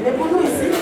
Mais pour nous ici,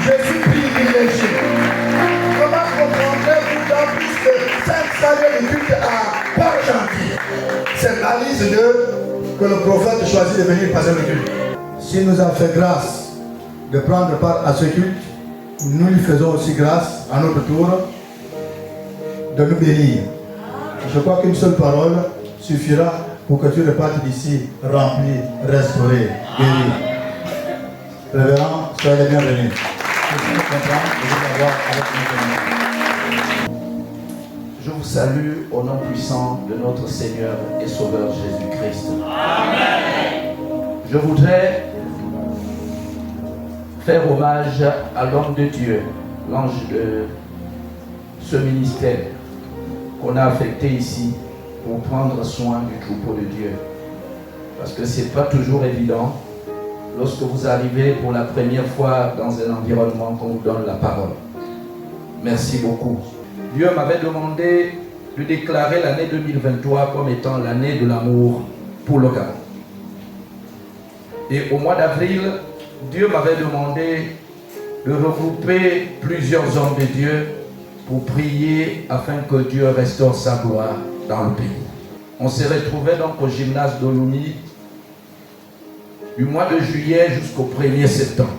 je suis privilégié. Comment comprendrez-vous dans plus de 500 lieux de culte à Port-Gentil? C'est la liste que le prophète choisit de venir passer le culte. S'il nous a fait grâce de prendre part à ce culte, nous lui faisons aussi grâce à notre tour de nous bénir. Je crois qu'une seule parole suffira pour que tu repartes d'ici rempli, restauré, guéri. Révérend, soyez les bienvenus. Je vous salue au nom puissant de notre Seigneur et Sauveur Jésus-Christ. Amen. Je voudrais faire hommage à l'homme de Dieu, l'ange de ce ministère qu'on a affecté ici pour prendre soin du troupeau de Dieu. Parce que ce n'est pas toujours évident lorsque vous arrivez pour la première fois dans un environnement qu'on vous donne la parole. Merci beaucoup. Dieu m'avait demandé de déclarer l'année 2023 comme étant l'année de l'amour pour le Gabon. Et au mois d'avril, Dieu m'avait demandé de regrouper plusieurs hommes de Dieu pour prier afin que Dieu restaure sa gloire dans le pays. On s'est retrouvé donc au gymnase d'Olumi du mois de juillet jusqu'au 1er septembre.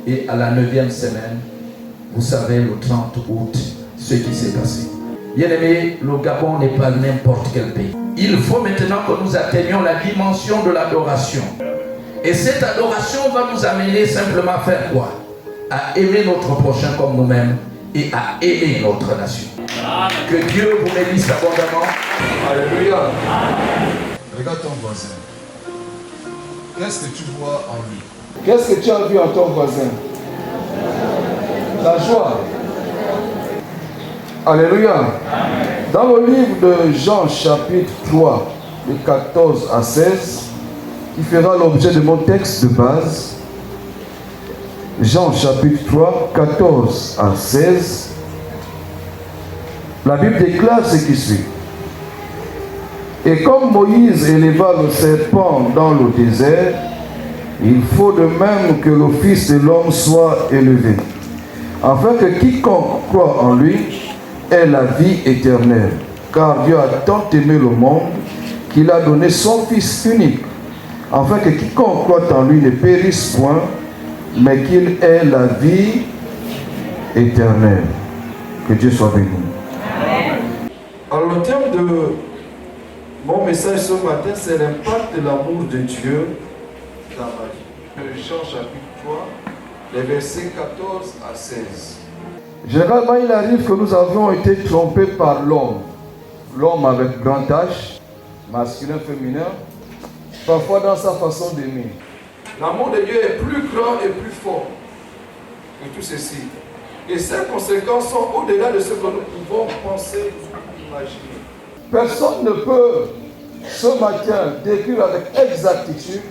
Et à la 9e semaine, vous savez, le 30 août, ce qui s'est passé. Bien-aimés, le Gabon n'est pas n'importe quel pays. Il faut maintenant que nous atteignions la dimension de l'adoration. Et cette adoration va nous amener simplement à faire quoi? À aimer notre prochain comme nous-mêmes et à aimer notre nation. Que Dieu vous bénisse abondamment. Alléluia. Regarde ton voisin. Qu'est-ce que tu vois en lui? Qu'est-ce que tu as vu en ton voisin? La joie. Alléluia. Dans le livre de Jean chapitre 3, de 14 à 16, qui fera l'objet de mon texte de base, Jean chapitre 3, 14 à 16, la Bible déclare ce qui suit. Et comme Moïse éleva le serpent dans le désert, il faut de même que le Fils de l'homme soit élevé, afin que quiconque croit en lui ait la vie éternelle. Car Dieu a tant aimé le monde qu'il a donné son Fils unique, afin que quiconque croit en lui ne périsse point, mais qu'il ait la vie éternelle. Que Dieu soit béni. Alors le thème de mon message ce matin, c'est l'impact de l'amour de Dieu dans ma vie. Jean chapitre 3, les versets 14 à 16. Généralement, il arrive que nous avions été trompés par l'homme. L'homme avec grand H, masculin, féminin, parfois dans sa façon d'aimer. L'amour de Dieu est plus grand et plus fort que tout ceci. Et ses conséquences sont au-delà de ce que nous pouvons penser ou imaginer. Personne ne peut ce matin décrire avec exactitude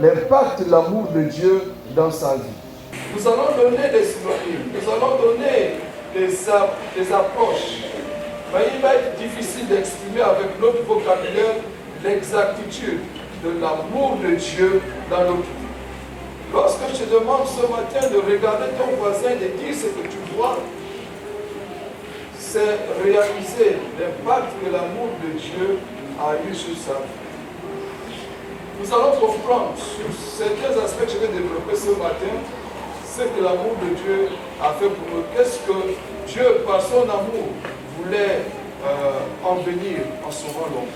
l'impact de l'amour de Dieu dans sa vie. Nous allons donner des synonymes, nous allons donner des approches. Mais il va être difficile d'exprimer avec notre vocabulaire l'exactitude de l'amour de Dieu dans notre vie. Lorsque je te demande ce matin de regarder ton voisin et de dire ce que tu vois, c'est réaliser l'impact que l'amour de Dieu a eu sur sa vie. Nous allons comprendre sur certains aspects que je vais développer ce matin, ce que l'amour de Dieu a fait pour nous. Qu'est-ce que Dieu, par son amour, voulait en venir en sauvant l'homme.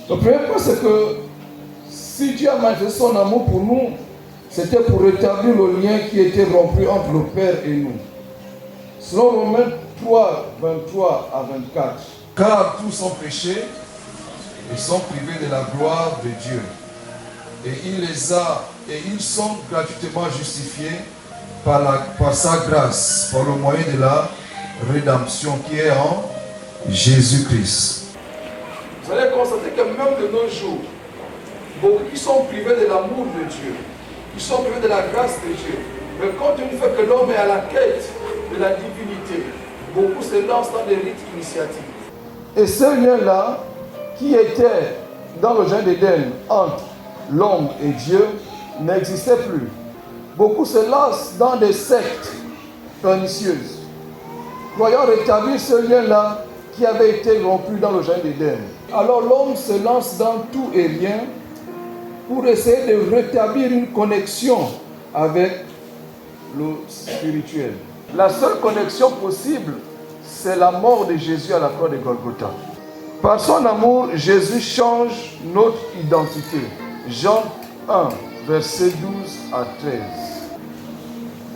Le premier point, c'est que si Dieu a manifesté son amour pour nous, c'était pour rétablir le lien qui était rompu entre le Père et nous. Selon Romains 3, 23 à 24. Car tous sont péchés et sont privés de la gloire de Dieu. Et ils sont gratuitement justifiés par sa grâce, par le moyen de la rédemption qui est en Jésus-Christ. Vous allez constater que même de nos jours, beaucoup qui sont privés de l'amour de Dieu, qui sont privés de la grâce de Dieu, mais compte tenu du fait que l'homme est à la quête de la divinité, beaucoup se lancent dans des rites initiatiques. Et ce lien-là, qui était dans le jardin d'Éden entre l'homme et Dieu, n'existait plus. Beaucoup se lancent dans des sectes pernicieuses, croyant rétablir ce lien-là qui avait été rompu dans le jardin d'Éden. Alors l'homme se lance dans tout et rien pour essayer de rétablir une connexion avec le spirituel. La seule connexion possible, c'est la mort de Jésus à la croix de Golgotha. Par son amour, Jésus change notre identité. Jean 1, versets 12 à 13.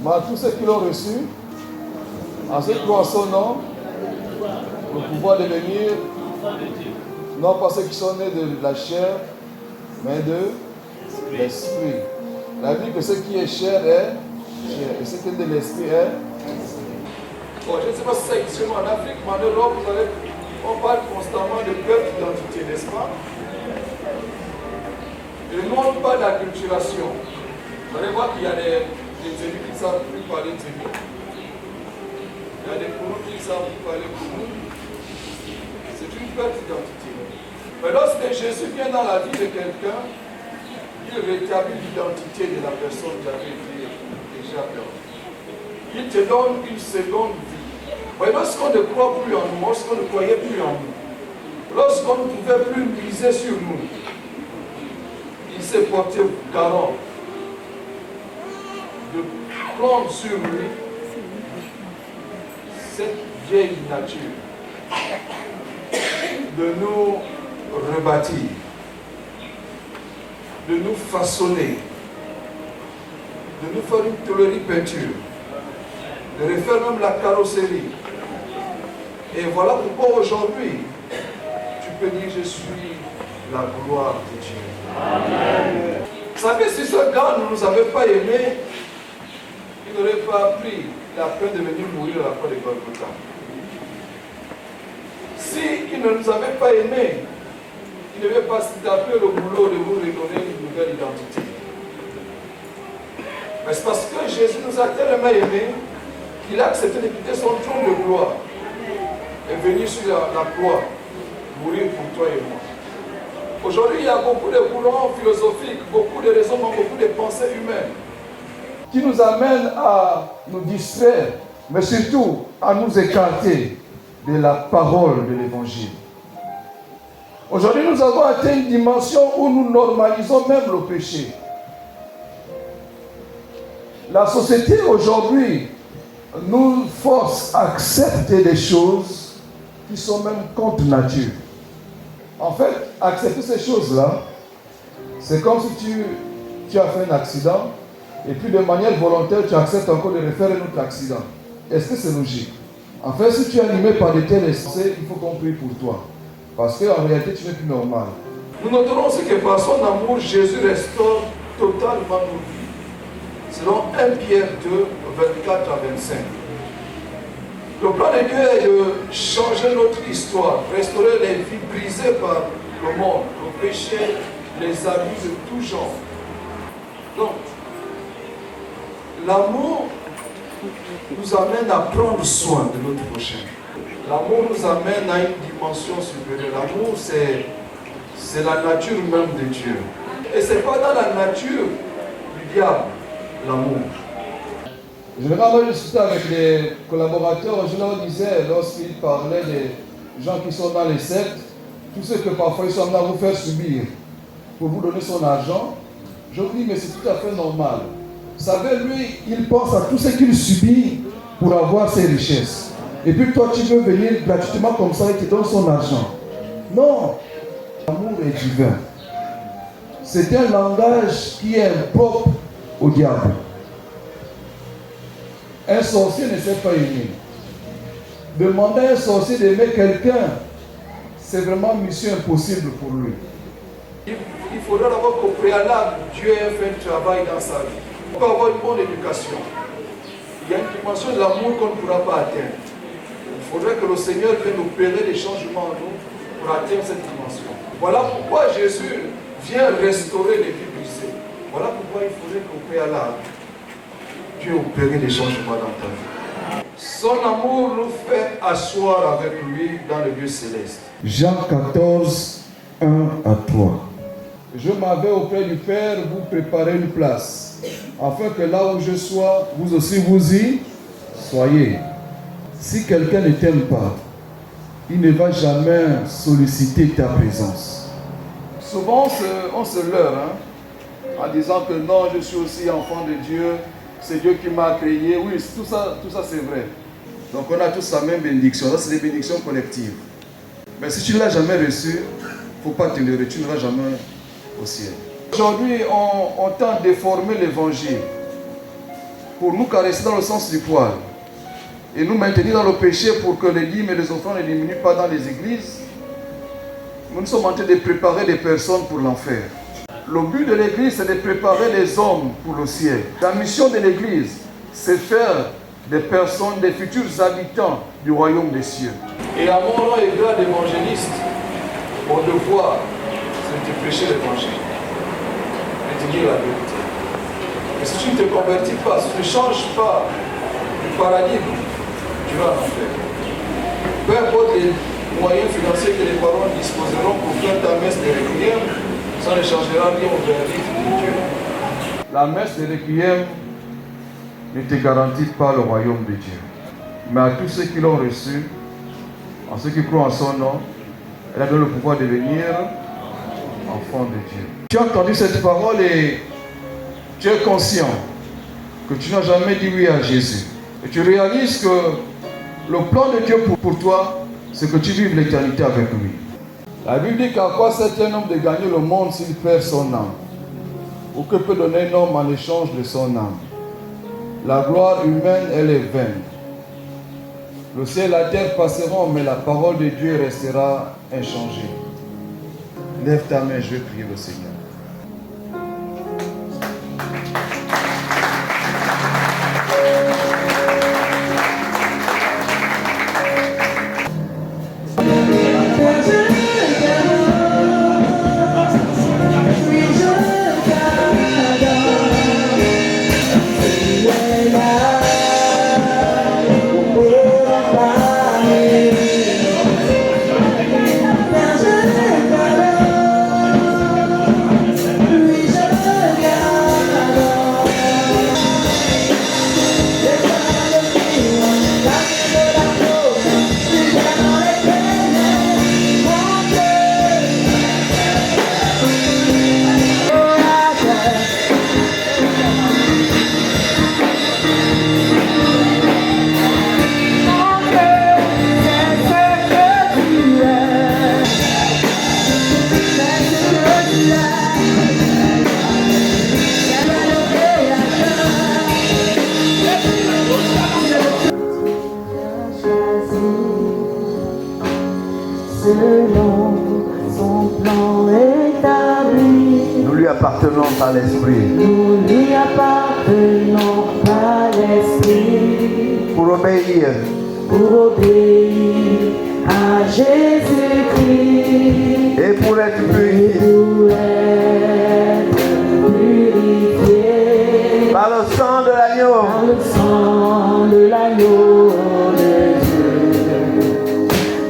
Mais à tous ceux qui l'ont reçu, à ceux qui croient en son nom, le pouvoir de devenir, non pas ceux qui sont nés de la chair, mais de l'esprit. La vie que ce qui est chair est chair, et ce qui est de l'esprit est. Bon, je ne sais pas si c'est ici en Afrique, mais en Europe, on parle constamment de perte d'identité, n'est-ce pas? Et nous, on parle d'acculturation. Vous allez voir qu'il y a des élus qui ne savent plus parler de Dieu. Il y a des courants qui ne savent plus parler pour nous. C'est une perte d'identité. Mais lorsque Jésus vient dans la vie de quelqu'un, il rétablit l'identité de la personne qui avait été déjà perdue. Il te donne une seconde vie. Mais lorsqu'on ne croit plus en nous, lorsqu'on ne croyait plus en nous, lorsqu'on ne pouvait plus miser sur nous, il s'est porté garant de prendre sur lui cette vieille nature, de nous rebâtir, de nous façonner, de nous faire une tôlerie peinture, de refaire même la carrosserie. Et voilà pourquoi aujourd'hui, tu peux dire je suis la gloire de Dieu. Amen. Vous savez, si ce gars ne nous avait pas aimés, il n'aurait pas pris la peine de venir mourir à la croix de Golgotha. S'il ne nous avait pas aimés, il ne devait pas se taper le boulot de vous redonner une nouvelle identité. Mais c'est parce que Jésus nous a tellement aimés qu'il a accepté de quitter son trône de gloire et venir sur la croix, mourir pour toi et moi. Aujourd'hui, il y a beaucoup de courants philosophiques, beaucoup de raisonnements, beaucoup de pensées humaines qui nous amènent à nous distraire, mais surtout à nous écarter de la parole de l'Évangile. Aujourd'hui, nous avons atteint une dimension où nous normalisons même le péché. La société aujourd'hui nous force à accepter des choses qui sont même contre nature. En fait, accepter ces choses-là, c'est comme si tu as fait un accident et puis de manière volontaire, tu acceptes encore de refaire un autre accident. Est-ce que c'est logique? En fait, si tu es animé par de tels esprits, il faut qu'on prie pour toi. Parce qu'en réalité, tu n'es plus normal. Nous noterons ce que par son amour, Jésus restaure totalement nos vies. Selon 1 Pierre 2, 24 à 25. Le plan de Dieu est de changer notre histoire, restaurer les vies brisées par le monde, le péché, les abus de tout genre. Donc, l'amour nous amène à prendre soin de notre prochain. L'amour nous amène à une dimension supérieure. L'amour, c'est la nature même de Dieu. Et ce n'est pas dans la nature du diable, l'amour. Généralement, je discutais avec les collaborateurs, je leur disais, lorsqu'ils parlaient des gens qui sont dans les sectes, tout ce que parfois ils sont là à vous faire subir pour vous donner son argent, je vous dis, mais c'est tout à fait normal. Vous savez, lui, il pense à tout ce qu'il subit pour avoir ses richesses. Et puis toi, tu veux venir gratuitement comme ça et te donne son argent. Non, l'amour est divin. C'est un langage qui est propre au diable. Un sorcier ne sait pas aimer. Demander à un sorcier d'aimer quelqu'un, c'est vraiment une mission impossible pour lui. Il faudra d'abord qu'au préalable, Dieu ait fait un travail dans sa vie. On peut avoir une bonne éducation. Il y a une dimension de l'amour qu'on ne pourra pas atteindre. Il faudrait que le Seigneur vienne opérer des changements en nous pour atteindre cette dimension. Voilà pourquoi Jésus vient restaurer les vies brisées. Voilà pourquoi il faudrait qu'au préalable, Dieu opère des changements dans ta vie. Son amour nous fait asseoir avec lui dans le lieu céleste. Jean 14, 1 à 3. Je m'en vais auprès du Père vous préparer une place, afin que là où je sois, vous aussi vous y soyez. Si quelqu'un ne t'aime pas, il ne va jamais solliciter ta présence. Souvent on se leurre en disant que non, je suis aussi enfant de Dieu, c'est Dieu qui m'a créé. Oui, tout ça c'est vrai. Donc on a tous la même bénédiction, ça c'est des bénédictions collectives. Mais si tu ne l'as jamais reçu, il ne faut pas te leurrer, tu ne vas jamais au ciel. Aujourd'hui, on tente de déformer l'évangile pour nous caresser dans le sens du poil et nous maintenir dans le péché pour que les dîmes et les offrandes ne diminuent pas dans les églises. Nous sommes en train de préparer des personnes pour l'enfer. Le but de l'église, c'est de préparer les hommes pour le ciel. La mission de l'église, c'est faire des personnes, des futurs habitants du royaume des cieux. Et à mon rang et grade d'évangéliste, mon devoir, c'est de prêcher l'évangile, de te dire la vérité. Et si tu ne te convertis pas, si tu ne changes pas du paradigme, tu vas en enfer. Peu importe les moyens financiers que les parents disposeront pour faire ta messe de requiem, ça ne changera rien au verdict de Dieu. La messe de requiem ne te garantit pas le royaume de Dieu. Mais à tous ceux qui l'ont reçu, en ceux qui croient en son nom, elle a donné le pouvoir de devenir enfant de Dieu. Tu as entendu cette parole et tu es conscient que tu n'as jamais dit oui à Jésus. Et tu réalises que le plan de Dieu pour toi, c'est que tu vives l'éternité avec lui. La Bible dit qu'à quoi sert un homme de gagner le monde s'il perd son âme? Ou que peut donner un homme en échange de son âme? La gloire humaine, elle est vaine. Le ciel et la terre passeront, mais la parole de Dieu restera inchangée. Lève ta main, je vais prier le Seigneur. Selon son plan établi, Nous lui appartenons par l'Esprit. nous lui appartenons par l'Esprit Pour obéir à Jésus-Christ et pour être purifié pour être purifié par le sang de l'agneau. par le sang de l'agneau de Dieu.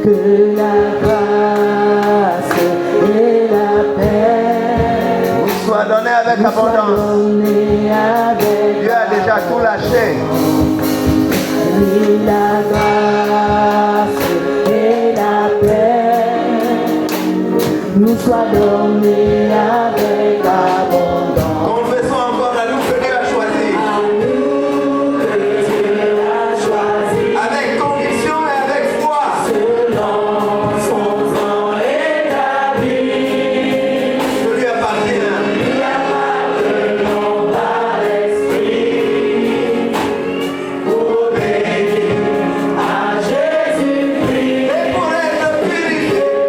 Que la grâce et la paix Nous soit donné avec nous soient abondance. données avec Dieu a déjà tout lâché. Oui, la grâce et la paix nous soient données avec abondance. Confessons encore à nous que Dieu a choisi. À nous que Dieu a choisi Avec conviction et avec foi. selon son plan établi. Je lui appartiens. Lui appartenons par l'Esprit pour obéir à Jésus-Christ. Et pour être purifié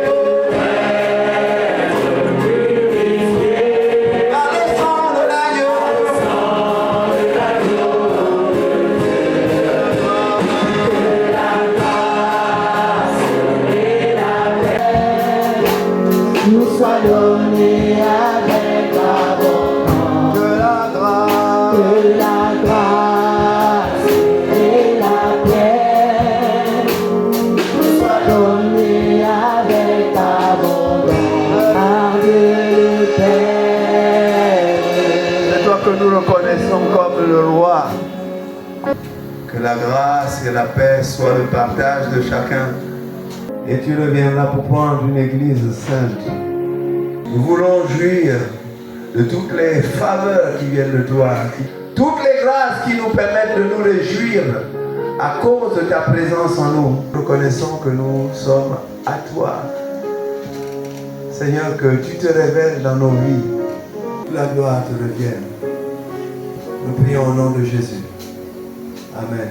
par le sang de l'agneau. Nous soient donnés avec abondance. Que la grâce Que la grâce et la paix nous soient donnés avec abondance par Dieu le Père. c'est toi que nous reconnaissons comme le roi. Que la grâce et la paix soient le partage de chacun. Et tu reviendras pour prendre une église sainte. Nous voulons jouir de toutes les faveurs qui viennent de toi. Toutes les grâces qui nous permettent de nous réjouir à cause de ta présence en nous. Nous reconnaissons que nous sommes à toi. Seigneur, que tu te révèles dans nos vies. Que la gloire te revienne. Nous prions au nom de Jésus. Amen.